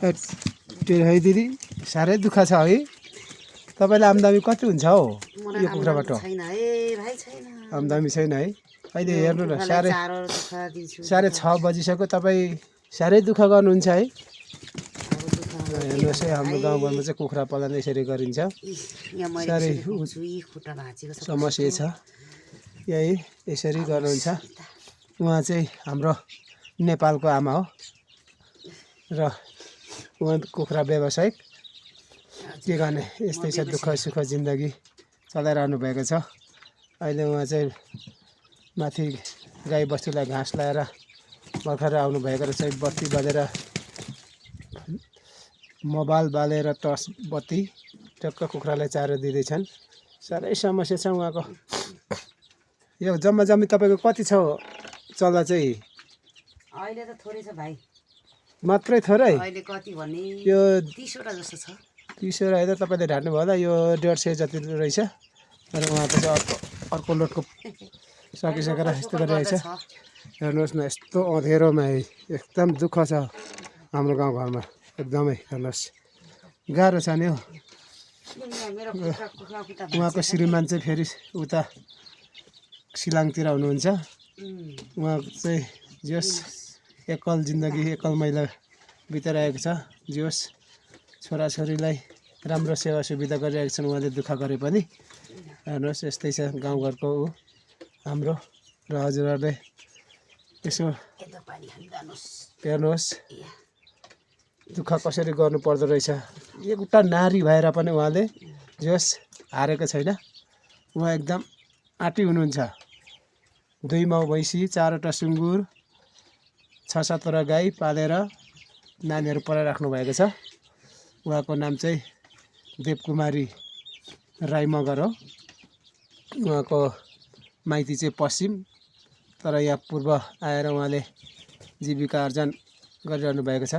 है दिदी साह्रै दुःख छ है तपाईँलाई आम्दानी कति हुन्छ हौ यो कुखुराबाट आम्दानी छैन है अहिले हेर्नु न साढे 6 बजिसक्यो तपाईँ साह्रै दुःख गर्नुहुन्छ है हेर्नुहोस् है हाम्रो गाउँघरमा चाहिँ कुखुरा पालन यसरी गरिन्छ साह्रै समस्या छ यही यसरी गर्नुहुन्छ उहाँ चाहिँ हाम्रो नेपालको आमा हो र उहाँ कुखुरा व्यवसायिक के गर्ने यस्तै छ दुःख सुख जिन्दगी चलाइरहनु भएको छ अहिले उहाँ चाहिँ माथि गाई बस्तुलाई घाँस लाएर भर्खर आउनु भएको रहेछ बत्ती बालेर मोबाइल बालेर टर्च बत्ती टक्क कुखुरालाई चारो दिँदैछन् साह्रै समस्या छ उहाँको यो जम्मा जम्मी तपाईँको कति छ चल्दा चाहिँ अहिले त थोरै छ भाइ मात्रै थोरै अहिले कति भने यो 30 वटा जस्तो छ 30 वटा होइन तपाईँले ढाड्नु भयो होला यो 150 जति रहेछ र उहाँको चाहिँ अर्को लोडको सकिसकेर यस्तो गरिरहेछ हेर्नुहोस् न यस्तो अँधेरोमा एकदम दुःख छ हाम्रो गाउँघरमा एकदमै हेर्नुहोस् गाह्रो छ नि हौ उहाँको श्रीमान चाहिँ फेरि उता सिलाङतिर हुनुहुन्छ उहाँ चाहिँ जस एकल जिन्दगी एकल महिला बिताइरहेको छ जोस् छोराछोरीलाई राम्रो सेवा सुविधा गरिरहेको छन् उहाँले दुःख गरे पनि हेर्नुहोस् यस्तै छ गाउँघरको हाम्रो र हजुरहरूले यसो हेर्नुहोस् दुःख कसरी गर्नु पर्दो रहेछ एउटा नारी भएर पनि उहाँले जोस् हारेको छैन उहाँ एकदम आँटी हुनुहुन्छ 2 माउ भैँसी 4 वटा सुँगुर 6-7 वटा गाई पालेर नानीहरू पढाइराख्नु भएको छ उहाँको नाम चाहिँ देवकुमारी राई मगर हो उहाँको माइती चाहिँ पश्चिम तर यहाँ पूर्व आएर उहाँले जीविका आर्जन गरिरहनु भएको छ